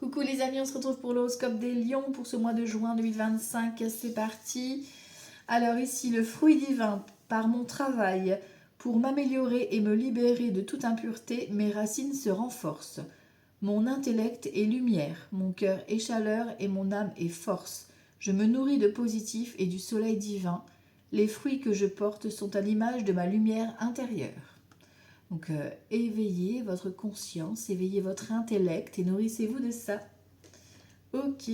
Coucou les amis, on se retrouve pour l'horoscope des lions pour ce mois de juin 2025. C'est parti. Alors ici, le fruit divin, par mon travail, pour m'améliorer et me libérer de toute impureté, mes racines se renforcent. Mon intellect est lumière, mon cœur est chaleur et mon âme est force. Je me nourris de positif et du soleil divin. Les fruits que je porte sont à l'image de ma lumière intérieure. Donc éveillez votre conscience, éveillez votre intellect et nourrissez-vous de ça. Ok.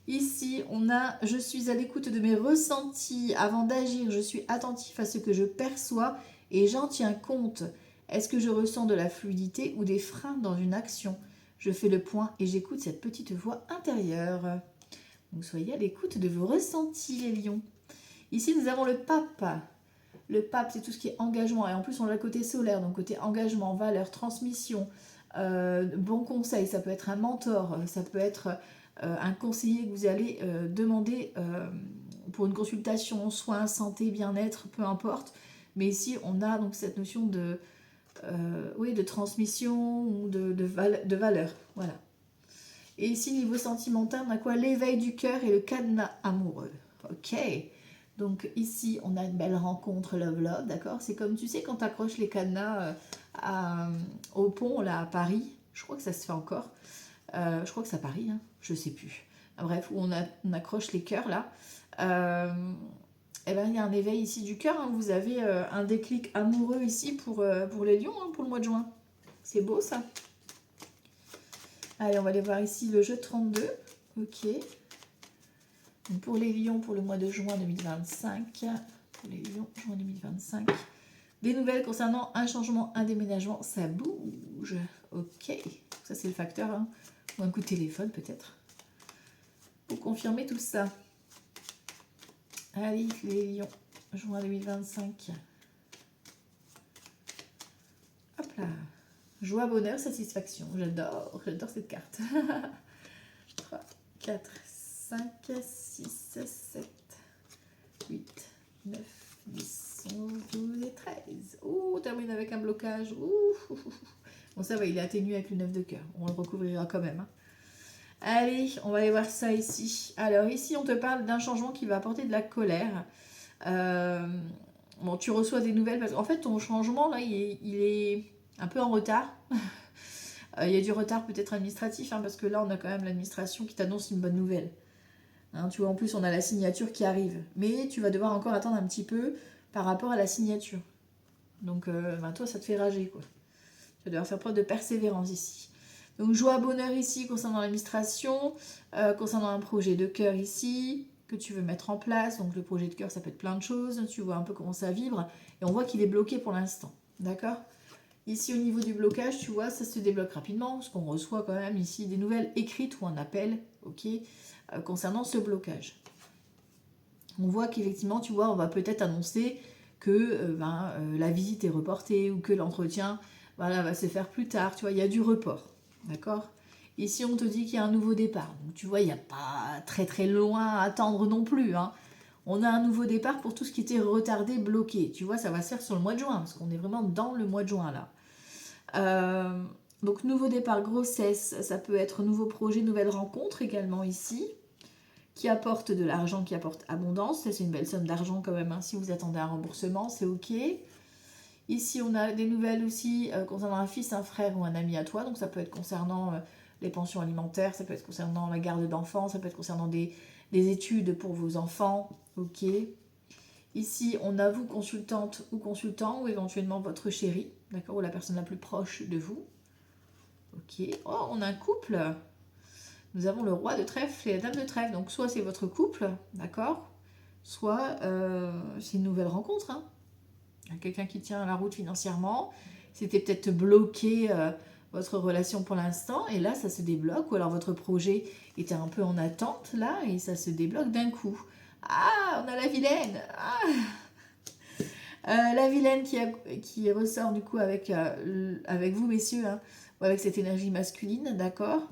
Ici, on a « Je suis à l'écoute de mes ressentis. Avant d'agir, je suis attentif à ce que je perçois et j'en tiens compte. Est-ce que je ressens de la fluidité ou des freins dans une action? Je fais le point et j'écoute cette petite voix intérieure. » Donc soyez à l'écoute de vos ressentis, les lions. Ici, nous avons le pape. Le pape, c'est tout ce qui est engagement. Et en plus, on a le côté solaire, donc côté engagement, valeur, transmission, bon conseil. Ça peut être un mentor, ça peut être un conseiller que vous allez demander pour une consultation, soins, santé, bien-être, peu importe. Mais ici, on a donc cette notion de, de transmission ou de valeur. Voilà. Et ici, niveau sentimental, on a quoi? L'éveil du cœur et le cadenas amoureux. Ok. Donc ici, on a une belle rencontre love-love, d'accord? C'est comme, tu sais, quand tu accroches les cadenas au pont, là, à Paris. Je crois que ça se fait encore. Je crois que c'est à Paris, hein, je sais plus. Bref, où on accroche les cœurs, là. Et ben, il y a un éveil ici du cœur. Hein. Vous avez un déclic amoureux ici pour les lions, hein, pour le mois de juin. C'est beau, ça. Allez, on va aller voir ici le jeu 32. Ok. Donc pour les lions, pour le mois de juin 2025. Pour les lions, juin 2025. Des nouvelles concernant un changement, un déménagement. Ça bouge. Ok. Ça, c'est le facteur. Hein. Ou un coup de téléphone, peut-être. Pour confirmer tout ça. Allez, les lions, juin 2025. Hop là. Joie, bonheur, satisfaction. J'adore cette carte. 3, 4, 5, 6, 7, 8, 9, 10, 11, 12 et 13. Ouh, on termine avec un blocage. Ouh. Bon, ça va, il est atténué avec le 9 de cœur. On le recouvrira quand même. Hein. Allez, on va aller voir ça ici. Alors ici, on te parle d'un changement qui va apporter de la colère. Bon, tu reçois des nouvelles parce qu'en fait, ton changement, là, il est un peu en retard. Il y a du retard peut-être administratif, hein, parce que là, on a quand même l'administration qui t'annonce une bonne nouvelle. Hein, tu vois, en plus, on a la signature qui arrive. Mais tu vas devoir encore attendre un petit peu par rapport à la signature. Donc, toi, ça te fait rager, quoi. Tu vas devoir faire preuve de persévérance ici. Donc, joie, bonheur ici concernant l'administration, concernant un projet de cœur ici, que tu veux mettre en place. Donc, le projet de cœur, ça peut être plein de choses. Tu vois un peu comment ça vibre. Et on voit qu'il est bloqué pour l'instant. D'accord ? Ici, au niveau du blocage, tu vois, ça se débloque rapidement, parce qu'on reçoit quand même ici des nouvelles écrites ou un appel, ok, concernant ce blocage. On voit qu'effectivement, tu vois, on va peut-être annoncer que la visite est reportée ou que l'entretien va se faire plus tard. Tu vois, il y a du report, d'accord? Ici, on te dit qu'il y a un nouveau départ. Donc, tu vois, il n'y a pas très très loin à attendre non plus, hein. On a un nouveau départ pour tout ce qui était retardé, bloqué. Tu vois, ça va se faire sur le mois de juin, parce qu'on est vraiment dans le mois de juin, là. Donc nouveau départ, grossesse, ça peut être nouveau projet, nouvelle rencontre également ici, qui apporte de l'argent, qui apporte abondance. C'est une belle somme d'argent quand même, hein. Si vous attendez un remboursement, c'est ok. Ici, on a des nouvelles aussi concernant un fils, un frère ou un ami à toi. Donc ça peut être concernant les pensions alimentaires, ça peut être concernant la garde d'enfants, ça peut être concernant des études pour vos enfants, ok. Ici, on a vous, consultante ou consultant, ou éventuellement votre chéri, d'accord, ou la personne la plus proche de vous. Ok. Oh, on a un couple. Nous avons le roi de trèfle et la dame de trèfle. Donc, soit c'est votre couple, d'accord, soit c'est une nouvelle rencontre. Hein. Il y a quelqu'un qui tient la route financièrement. C'était peut-être bloqué votre relation pour l'instant, et là, ça se débloque. Ou alors, votre projet était un peu en attente, là, et ça se débloque d'un coup. Ah, on a la vilaine. La vilaine qui ressort du coup avec vous, messieurs, hein, ou avec cette énergie masculine, d'accord.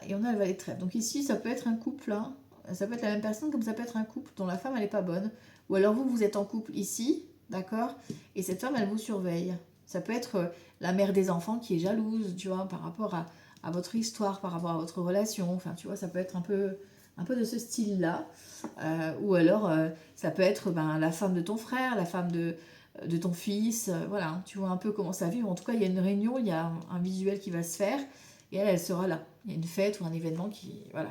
Et on a le valet de trèfle. Donc ici, ça peut être un couple, hein. Ça peut être la même personne, comme ça peut être un couple dont la femme, elle n'est pas bonne. Ou alors vous êtes en couple ici, d'accord, et cette femme, elle vous surveille. Ça peut être la mère des enfants qui est jalouse, tu vois, par rapport à votre histoire, par rapport à votre relation. Enfin, tu vois, ça peut être un peu de ce style-là. Ou alors, ça peut être la femme de ton frère, la femme de ton fils. Voilà, tu vois un peu comment ça vit. En tout cas, il y a une réunion, il y a un visuel qui va se faire. Et elle sera là. Il y a une fête ou un événement qui... Voilà.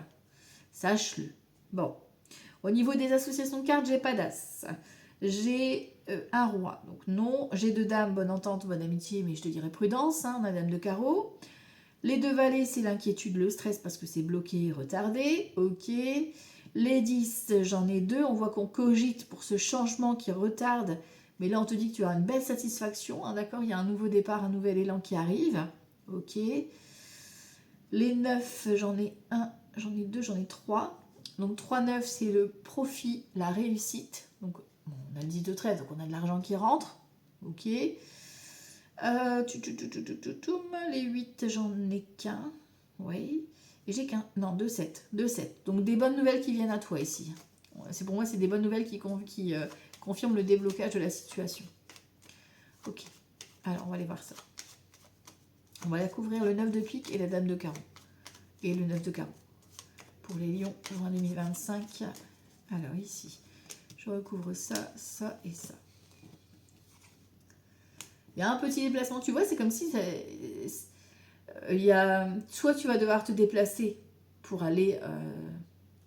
Sache-le. Bon. Au niveau des associations de cartes, j'ai pas d'as. J'ai un roi. Donc non. J'ai deux dames, bonne entente, bonne amitié, mais je te dirais prudence. Hein, madame de carreau. Les deux valets, c'est l'inquiétude, le stress parce que c'est bloqué, retardé. Ok. Les 10, j'en ai deux. On voit qu'on cogite pour ce changement qui retarde. Mais là, on te dit que tu as une belle satisfaction. Hein, d'accord. Il y a un nouveau départ, un nouvel élan qui arrive. Ok. Les 9, j'en ai un, j'en ai deux, j'en ai trois. Donc 3, 9, c'est le profit, la réussite. Donc bon, on a le 10 de 13, donc on a de l'argent qui rentre. Ok. Les 8, j'en ai qu'un. Oui. Et j'ai qu'un. Non, 2, 7. 2, 7. Donc des bonnes nouvelles qui viennent à toi ici. C'est pour moi, c'est des bonnes nouvelles qui confirment le déblocage de la situation. Ok. Alors, on va aller voir ça. On va la couvrir le 9 de pique et la dame de carreau. Et le 9 de carreau. Pour les lions, juin 2025. Alors ici, je recouvre ça, ça et ça. Il y a un petit déplacement. Tu vois, c'est comme si... soit tu vas devoir te déplacer pour aller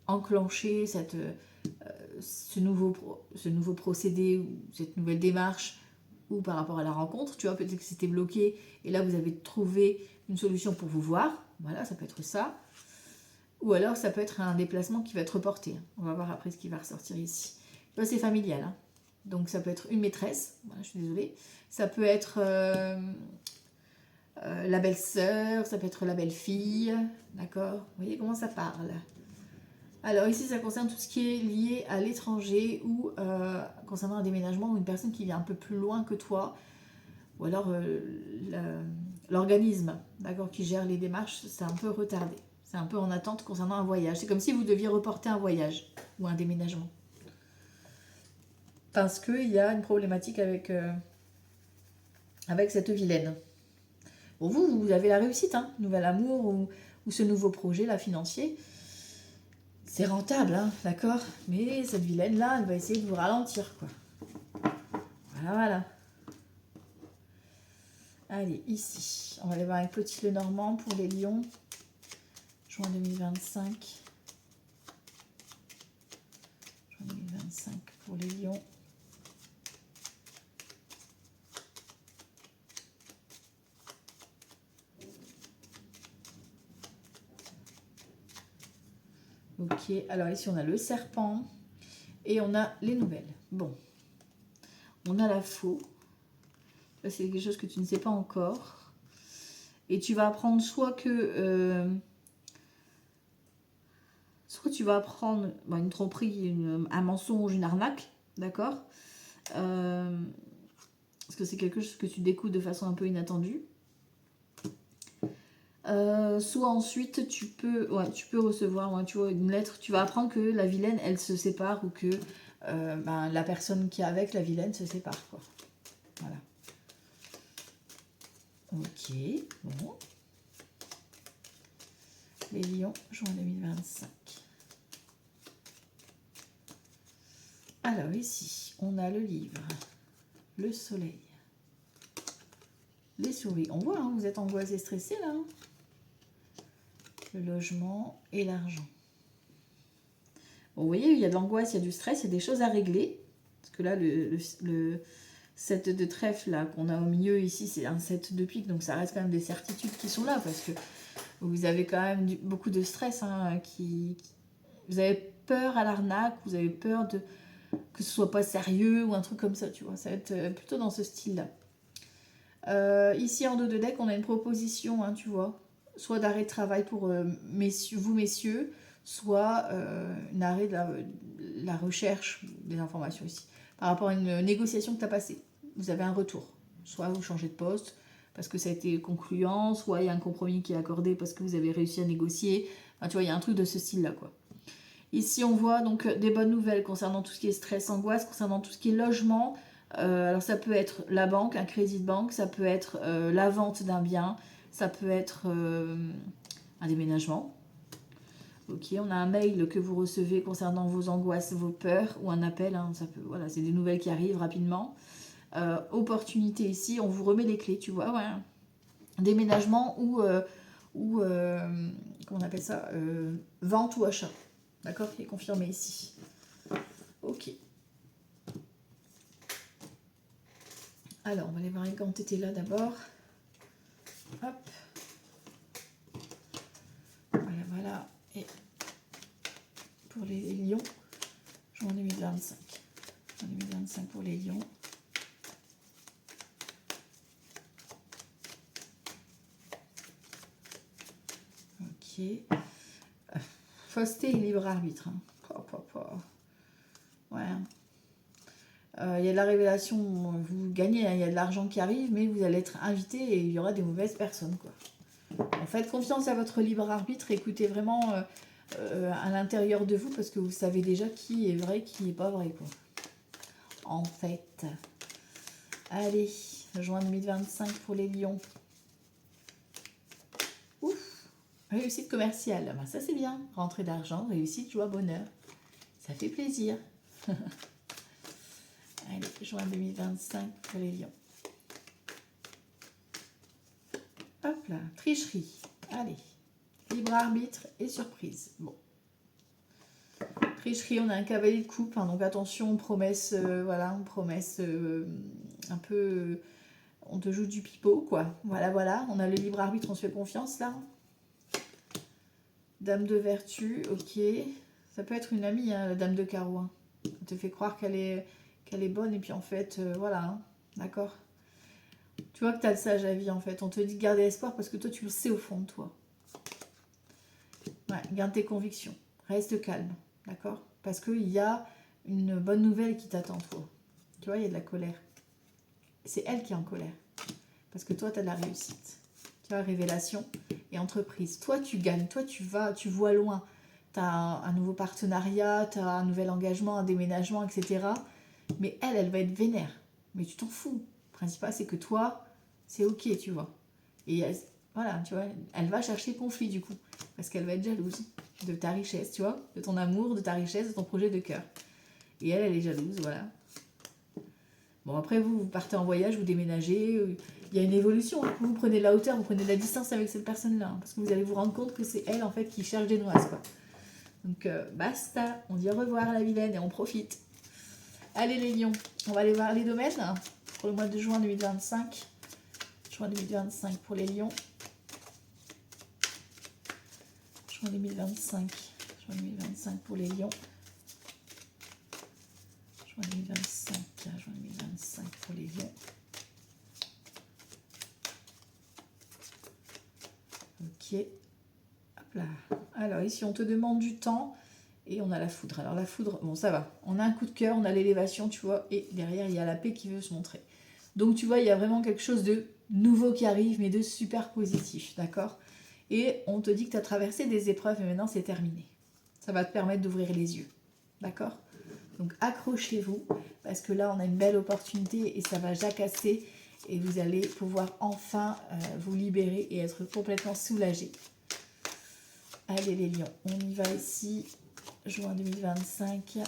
enclencher ce nouveau procédé ou cette nouvelle démarche ou par rapport à la rencontre. Tu vois, peut-être que c'était bloqué et là, vous avez trouvé une solution pour vous voir. Voilà, ça peut être ça. Ou alors, ça peut être un déplacement qui va être reporté. On va voir après ce qui va ressortir ici. Là, c'est familial. Hein. Donc, ça peut être une maîtresse. Voilà, je suis désolée. Ça peut être la belle-sœur. Ça peut être la belle-fille. D'accord. Vous voyez comment ça parle. Alors, ici, ça concerne tout ce qui est lié à l'étranger ou concernant un déménagement ou une personne qui vient un peu plus loin que toi. Ou alors, l'organisme, d'accord, qui gère les démarches, c'est un peu retardé. C'est un peu en attente concernant un voyage. C'est comme si vous deviez reporter un voyage ou un déménagement. Parce qu'il y a une problématique avec cette vilaine. Bon, vous avez la réussite, hein, nouvel amour ou ce nouveau projet là financier. C'est rentable, hein, d'accord. Mais cette vilaine-là, elle va essayer de vous ralentir, quoi. Voilà. Allez, ici, on va aller voir avec Petit Lenormand pour les lions. Juin 2025. Juin 2025 pour les lions. Ok, alors ici on a le serpent et on a les nouvelles. Bon, on a la faux. Ça c'est quelque chose que tu ne sais pas encore. Et tu vas apprendre soit tu vas apprendre une tromperie, un mensonge, une arnaque, d'accord, parce que c'est quelque chose que tu découvres de façon un peu inattendue. Soit ensuite tu peux recevoir tu vois, une lettre, tu vas apprendre que la vilaine elle se sépare ou que la personne qui est avec la vilaine se sépare, quoi. Voilà. Ok, bon. Les lions, juin 2025. Alors ici, on a le livre, le soleil, les souris. On voit, hein, vous êtes angoissé, stressé là. Hein, le logement et l'argent. Bon, vous voyez, il y a de l'angoisse, il y a du stress, il y a des choses à régler. Parce que là, le 7 de trèfle là qu'on a au milieu ici, c'est un 7 de pique, donc ça reste quand même des certitudes qui sont là, parce que vous avez quand même beaucoup de stress. Hein, vous avez peur à l'arnaque, vous avez peur que ce soit pas sérieux ou un truc comme ça, tu vois. Ça va être plutôt dans ce style-là. Ici, en dos de deck, on a une proposition, hein, tu vois. Soit d'arrêt de travail pour vous, messieurs, soit un arrêt de la recherche des informations ici. Par rapport à une négociation que tu as passée. Vous avez un retour. Soit vous changez de poste parce que ça a été concluant, soit il y a un compromis qui est accordé parce que vous avez réussi à négocier. Enfin, tu vois, il y a un truc de ce style-là, quoi. Ici, on voit donc des bonnes nouvelles concernant tout ce qui est stress, angoisse, concernant tout ce qui est logement, Alors ça peut être la banque, un crédit de banque, ça peut être la vente d'un bien, ça peut être un déménagement. Ok, on a un mail que vous recevez concernant vos angoisses, vos peurs, ou un appel, hein, ça peut, voilà, c'est des nouvelles qui arrivent rapidement. Opportunité ici, on vous remet les clés, tu vois, ouais. Déménagement ou comment on appelle ça, vente ou achat, d'accord, qui est confirmé ici. Ok. Alors, on va aller voir les quantités là d'abord. Hop. Voilà, voilà. Et pour les lions, juin 2025. Juin 2025 pour les lions. Ok. Fausseté et libre arbitre. Hein. Ouais. Il y a de la révélation, vous gagnez, hein, il y a de l'argent qui arrive, mais vous allez être invité et il y aura des mauvaises personnes, quoi. En fait, confiance à votre libre arbitre, écoutez vraiment à l'intérieur de vous, parce que vous savez déjà qui est vrai, qui n'est pas vrai, quoi. En fait. Allez, juin 2025 pour les lions. Ouf, réussite commerciale, ben, ça c'est bien. Rentrée d'argent, réussite, joie, bonheur. Ça fait plaisir. Allez, juin 2025 pour les lions. Hop là, tricherie. Allez, libre arbitre et surprise. Bon. Tricherie, on a un cavalier de coupe, hein, donc attention, promesse, voilà, promesse un peu... on te joue du pipeau, quoi. Voilà, voilà, on a le libre arbitre, on se fait confiance, là. Dame de vertu, ok. Ça peut être une amie, hein, la dame de carreau. Hein. On te fait croire qu'elle est bonne, et puis en fait, voilà, hein, d'accord. Tu vois que tu as le sage à vie, en fait. On te dit de garder espoir parce que toi, tu le sais au fond de toi. Ouais, garde tes convictions. Reste calme, d'accord? Parce qu'il y a une bonne nouvelle qui t'attend, toi. Tu vois, il y a de la colère. C'est elle qui est en colère. Parce que toi, tu as de la réussite. Tu vois, révélation et entreprise. Toi, tu gagnes. Toi, tu vois loin. Tu as un nouveau partenariat, tu as un nouvel engagement, un déménagement, etc. Mais elle va être vénère. Mais tu t'en fous. Le principal, c'est que toi, c'est ok, tu vois. Et voilà, tu vois, elle va chercher le conflit du coup. Parce qu'elle va être jalouse de ta richesse, tu vois, de ton amour, de ta richesse, de ton projet de cœur. Et elle est jalouse, voilà. Bon, après, vous partez en voyage, vous déménagez, il y a une évolution. Hein. Vous prenez de la hauteur, vous prenez de la distance avec cette personne-là. Hein, parce que vous allez vous rendre compte que c'est elle, en fait, qui cherche des noises, quoi. Donc, basta. On dit au revoir à la vilaine et on profite. Allez, les lions. On va aller voir les domaines hein, pour le mois de juin 2025. Juin 2025 pour les lions. Juin 2025. Juin 2025 pour les lions. Juin 2025. Juin 2025 pour les lions. Ok. Hop là. Alors ici, on te demande du temps et on a la foudre. Alors la foudre, bon ça va. On a un coup de cœur, on a l'élévation, tu vois, et derrière, il y a la paix qui veut se montrer. Donc tu vois, il y a vraiment quelque chose de nouveau qui arrive, mais de super positif, d'accord? Et on te dit que tu as traversé des épreuves et maintenant c'est terminé. Ça va te permettre d'ouvrir les yeux, d'accord? Donc accrochez-vous, parce que là on a une belle opportunité et ça va jacasser et vous allez pouvoir enfin vous libérer et être complètement soulagé. Allez les lions, on y va ici, juin 2025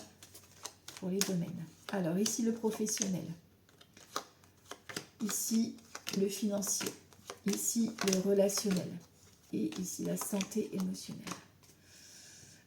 pour les domaines. Alors ici le professionnel, ici le financier, ici le relationnel et ici la santé émotionnelle.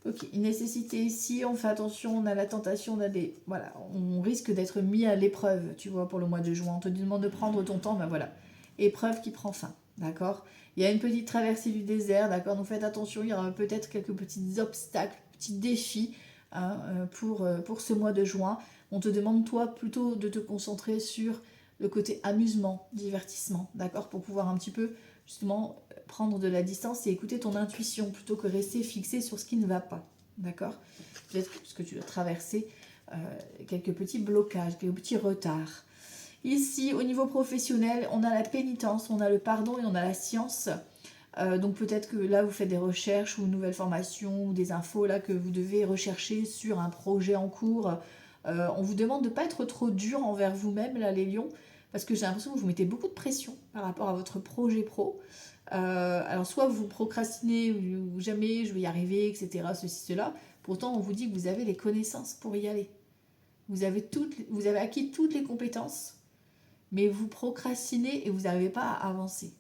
Ok, une nécessité ici, on fait attention, on a la tentation, on a des... Voilà, on risque d'être mis à l'épreuve, tu vois, pour le mois de juin. On te demande de prendre ton temps, ben voilà. Épreuve qui prend fin, d'accord? Il y a une petite traversée du désert, d'accord? Donc faites attention, il y aura peut-être quelques petits obstacles, petits défis hein, pour ce mois de juin. On te demande, toi, plutôt de te concentrer sur le côté amusement, divertissement, d'accord? Pour pouvoir un petit peu, justement... prendre de la distance et écouter ton intuition plutôt que rester fixé sur ce qui ne va pas, d'accord? Peut-être parce que tu dois traverser quelques petits blocages, quelques petits retards. Ici, au niveau professionnel, on a la pénitence, on a le pardon et on a la science. Donc peut-être que là, vous faites des recherches ou une nouvelle formation ou des infos là que vous devez rechercher sur un projet en cours, On vous demande de ne pas être trop dur envers vous-même, là, les lions, parce que j'ai l'impression que vous mettez beaucoup de pression par rapport à votre projet pro. Alors, soit vous procrastinez, ou jamais je vais y arriver, etc., ceci, cela. Pourtant, on vous dit que vous avez les connaissances pour y aller. Vous avez acquis toutes les compétences, mais vous procrastinez et vous n'arrivez pas à avancer.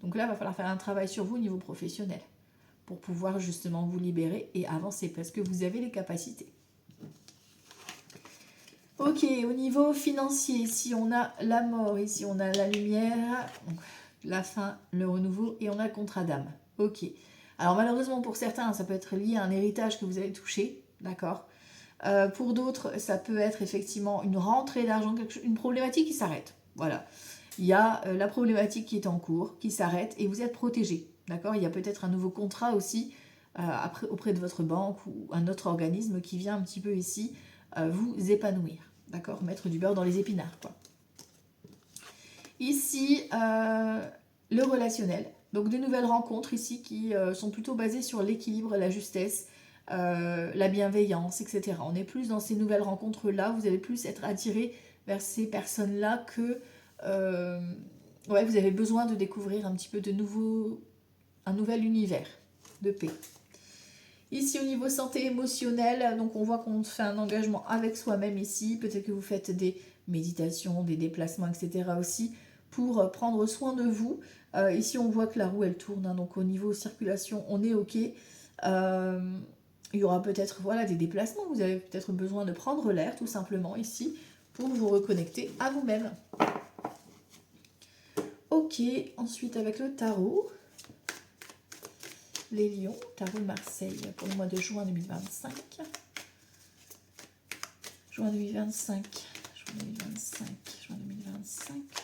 Donc là, il va falloir faire un travail sur vous au niveau professionnel pour pouvoir justement vous libérer et avancer parce que vous avez les capacités. Ok, au niveau financier, ici on a la mort, ici on a la lumière, donc la fin, le renouveau et on a le contrat d'âme. Ok. Alors malheureusement pour certains, ça peut être lié à un héritage que vous avez touché, d'accord. Pour d'autres, ça peut être effectivement une rentrée d'argent, une problématique qui s'arrête. Voilà. Il y a la problématique qui est en cours, qui s'arrête et vous êtes protégé. D'accord. Il y a peut-être un nouveau contrat aussi auprès de votre banque ou un autre organisme qui vient un petit peu ici vous épanouir. D'accord. Mettre du beurre dans les épinards, quoi. Ici, le relationnel. Donc de nouvelles rencontres ici qui sont plutôt basées sur l'équilibre, la justesse, la bienveillance, etc. On est plus dans ces nouvelles rencontres-là, vous allez plus être attiré vers ces personnes-là que ouais, vous avez besoin de découvrir un petit peu un nouvel univers de paix. Ici, au niveau santé émotionnelle, donc on voit qu'on fait un engagement avec soi-même ici. Peut-être que vous faites des méditations, des déplacements, etc. aussi pour prendre soin de vous. Ici, on voit que la roue, elle tourne. Hein, donc au niveau circulation, on est OK. Il y aura peut-être voilà, des déplacements. Vous avez peut-être besoin de prendre l'air, tout simplement, ici, pour vous reconnecter à vous-même. Ok, ensuite avec le tarot. Les lions, tarot de Marseille pour le mois de juin 2025. Juin 2025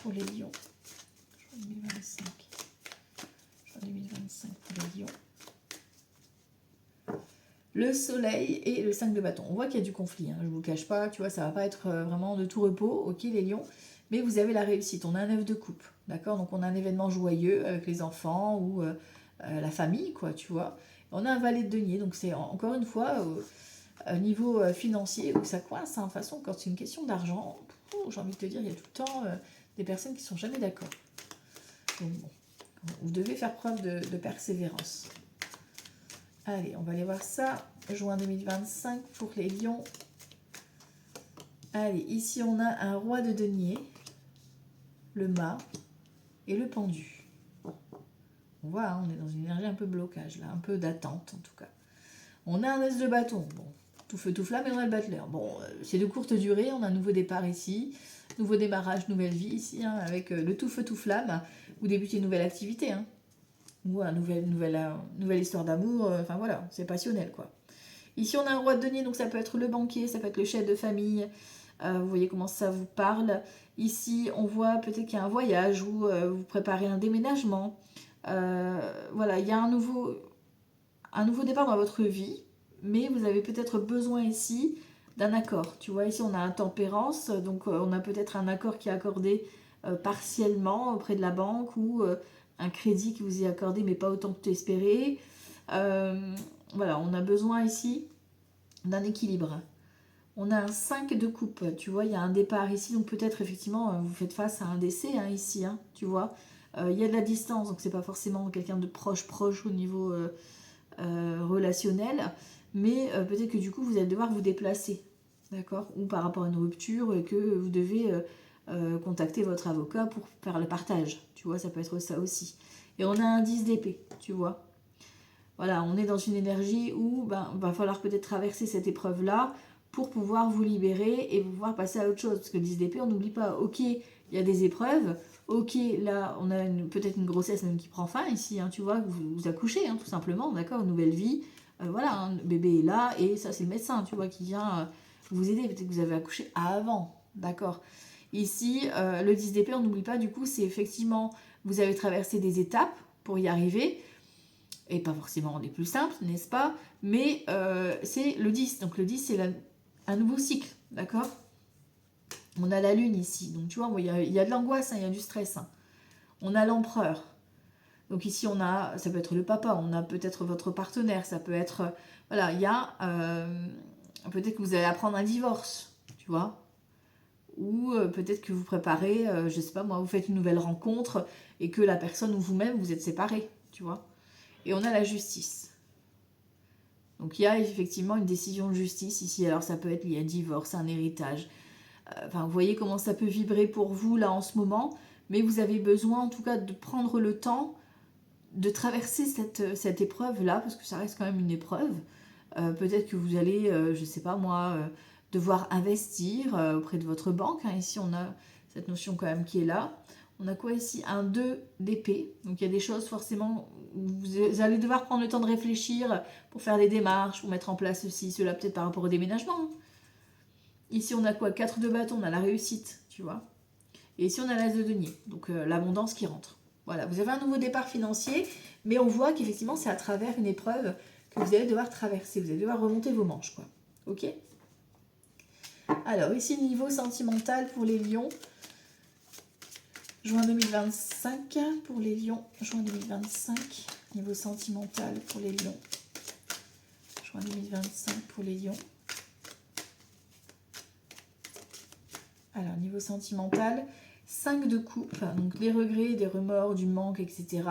pour les lions. Juin 2025 pour les lions. Le soleil et le 5 de bâton. On voit qu'il y a du conflit, hein, je ne vous le cache pas, tu vois, ça ne va pas être vraiment de tout repos, ok les lions, mais vous avez la réussite. On a un 9 de coupe, d'accord. Donc on a un événement joyeux avec les enfants ou la famille, quoi, tu vois. On a un valet de denier, donc c'est encore une fois niveau financier où ça coince. De toute façon, quand c'est une question d'argent, j'ai envie de te dire, il y a tout le temps des personnes qui ne sont jamais d'accord. Donc bon, vous devez faire preuve de persévérance. Allez, on va aller voir ça. Juin 2025 pour les lions. Allez, ici on a un roi de denier, le mât et le pendu. On voit, hein, on est dans une énergie un peu blocage, là, un peu d'attente en tout cas. On a un as de bâton, bon, tout feu tout flamme et on a le battleur. Bon, c'est de courte durée, on a un nouveau départ ici, nouveau démarrage, nouvelle vie ici, hein, avec le tout feu tout flamme. Vous débutez une nouvelle activité, hein, ou une nouvelle histoire d'amour, enfin voilà, c'est passionnel quoi. Ici on a un roi de denier, donc ça peut être le banquier, ça peut être le chef de famille, vous voyez comment ça vous parle. Ici on voit peut-être qu'il y a un voyage ou vous préparez un déménagement. Voilà, il y a un nouveau départ dans votre vie, mais vous avez peut-être besoin ici d'un accord. Tu vois, ici on a un tempérance, donc on a peut-être un accord qui est accordé partiellement auprès de la banque ou un crédit qui vous est accordé mais pas autant que tu espérais. Voilà, on a besoin ici d'un équilibre. On a un 5 de coupe, tu vois, il y a un départ ici, donc peut-être effectivement vous faites face à un décès hein, ici, hein, tu vois. Il y a de la distance, donc c'est pas forcément quelqu'un de proche au niveau relationnel, mais peut-être que du coup vous allez devoir vous déplacer, d'accord, ou par rapport à une rupture et que vous devez contacter votre avocat pour faire le partage, tu vois, ça peut être ça aussi. Et on a un 10 d'épée, tu vois. Voilà, on est dans une énergie où va falloir peut-être traverser cette épreuve-là pour pouvoir vous libérer et pouvoir passer à autre chose. Parce que le 10 d'épée, on n'oublie pas, ok, il y a des épreuves, ok, là, on a peut-être une grossesse même qui prend fin ici, hein, tu vois, vous accouchez, hein, tout simplement, d'accord, une nouvelle vie, voilà, hein, le bébé est là, et ça, c'est le médecin, tu vois, qui vient vous aider, peut-être que vous avez accouché avant, d'accord. Ici, le 10 d'épée, on n'oublie pas, du coup, c'est effectivement, vous avez traversé des étapes pour y arriver, et pas forcément les plus simples, n'est-ce pas, mais c'est le 10, donc le 10, c'est un nouveau cycle, d'accord. On a la lune ici, donc tu vois, il y a de l'angoisse, hein, il y a du stress. Hein. On a l'empereur. Donc ici, ça peut être le papa, on a peut-être votre partenaire, ça peut être, voilà, il y a, peut-être que vous allez apprendre un divorce, tu vois. Ou peut-être que vous préparez, je sais pas moi, vous faites une nouvelle rencontre et que la personne ou vous-même, vous êtes séparés, tu vois. Et on a la justice. Donc il y a effectivement une décision de justice ici. Alors ça peut être lié à un divorce, un héritage. Enfin, vous voyez comment ça peut vibrer pour vous là en ce moment. Mais vous avez besoin en tout cas de prendre le temps de traverser cette épreuve-là, parce que ça reste quand même une épreuve. Peut-être que vous allez, je sais pas moi, devoir investir auprès de votre banque. Hein. Ici, on a cette notion quand même qui est là. On a quoi ici? Un 2 d'épée. Donc il y a des choses forcément, vous allez devoir prendre le temps de réfléchir pour faire des démarches, pour mettre en place ceci, cela, peut-être par rapport au déménagement. Hein. Ici, on a quoi? 4 de bâton, on a la réussite, tu vois. Et ici, on a l'as de denier, donc l'abondance qui rentre. Voilà, vous avez un nouveau départ financier, mais on voit qu'effectivement, c'est à travers une épreuve que vous allez devoir traverser. Vous allez devoir remonter vos manches, quoi. Ok? Alors, ici, niveau sentimental pour les lions. Juin 2025 pour les lions. Juin 2025. Niveau sentimental pour les lions. Juin 2025 pour les lions. Alors, niveau sentimental, 5 de coupe, donc des regrets, des remords, du manque, etc.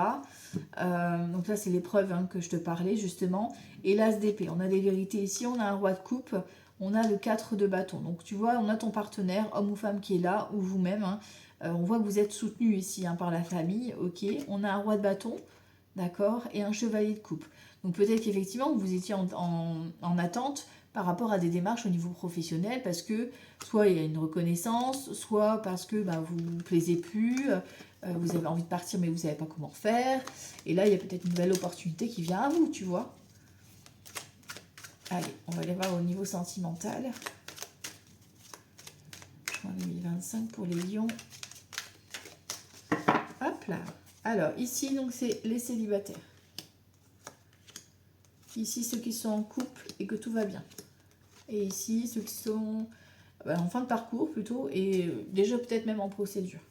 Donc là, c'est l'épreuve hein, que je te parlais, justement. Et l'as d'épée, on a des vérités ici, on a un roi de coupe, on a le 4 de bâton. Donc tu vois, on a ton partenaire, homme ou femme qui est là, ou vous-même. Hein. On voit que vous êtes soutenu ici hein, par la famille, ok. On a un roi de bâton, d'accord, et un chevalier de coupe. Donc peut-être qu'effectivement, vous étiez en attente par rapport à des démarches au niveau professionnel, parce que soit il y a une reconnaissance, soit parce que vous ne vous plaisez plus, vous avez envie de partir mais vous ne savez pas comment faire. Et là, il y a peut-être une nouvelle opportunité qui vient à vous, tu vois. Allez, on va aller voir au niveau sentimental. Juin 2025 pour les lions. Hop là. Alors, ici, donc c'est les célibataires. Ici, ceux qui sont en couple et que tout va bien. Et ici, ceux qui sont en fin de parcours plutôt, et déjà peut-être même en procédure.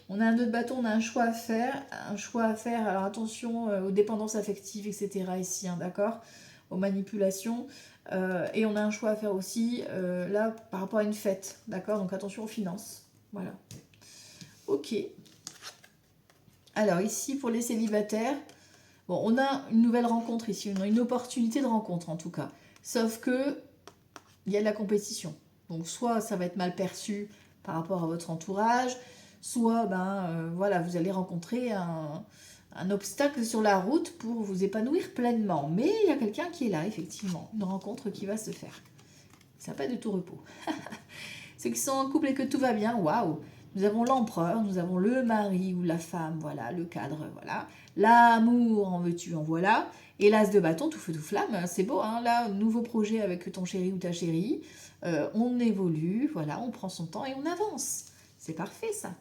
On a un 2 de bâton, on a un choix à faire. Alors attention aux dépendances affectives, etc. ici, hein, d'accord, aux manipulations. Et on a un choix à faire aussi, là, par rapport à une fête, d'accord. Donc attention aux finances. Voilà. Ok. Alors ici, pour les célibataires, bon, on a une nouvelle rencontre ici, une opportunité de rencontre en tout cas. Sauf que il y a de la compétition. Donc soit ça va être mal perçu par rapport à votre entourage, soit voilà, vous allez rencontrer un obstacle sur la route pour vous épanouir pleinement. Mais il y a quelqu'un qui est là, effectivement, une rencontre qui va se faire. Ça n'a pas de tout repos. Ceux qui sont en couple et que tout va bien, waouh! Nous avons l'empereur, nous avons le mari ou la femme, voilà, le cadre, voilà. L'amour, en veux-tu, en voilà. Et l'as de bâton, tout feu, tout flamme, c'est beau, hein. Là, nouveau projet avec ton chéri ou ta chérie. On évolue, voilà, on prend son temps et on avance. C'est parfait, ça.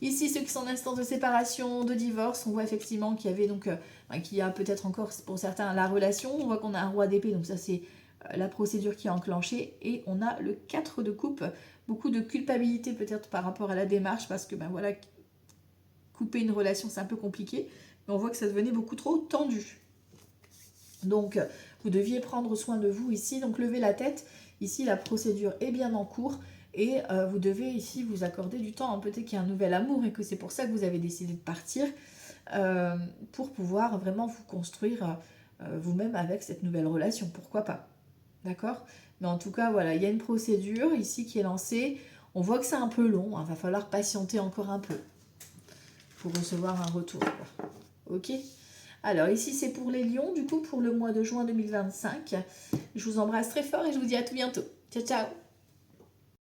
Ici, ceux qui sont en instance de séparation, de divorce, on voit effectivement qu'il y avait donc, qu'il y a peut-être encore pour certains la relation. On voit qu'on a un roi d'épée, donc ça c'est la procédure qui est enclenchée. Et on a le 4 de coupe, beaucoup de culpabilité peut-être par rapport à la démarche, parce que voilà, couper une relation c'est un peu compliqué, mais on voit que ça devenait beaucoup trop tendu. Donc vous deviez prendre soin de vous ici, donc levez la tête. Ici la procédure est bien en cours. Et vous devez ici vous accorder du temps, hein. Peut-être qu'il y a un nouvel amour et que c'est pour ça que vous avez décidé de partir, pour pouvoir vraiment vous construire vous-même avec cette nouvelle relation, pourquoi pas, d'accord? Mais en tout cas, voilà, il y a une procédure ici qui est lancée. On voit que c'est un peu long, hein, va falloir patienter encore un peu pour recevoir un retour, quoi. Ok? Alors ici c'est pour les lions, du coup pour le mois de juin 2025. Je vous embrasse très fort et je vous dis à tout bientôt. Ciao, ciao!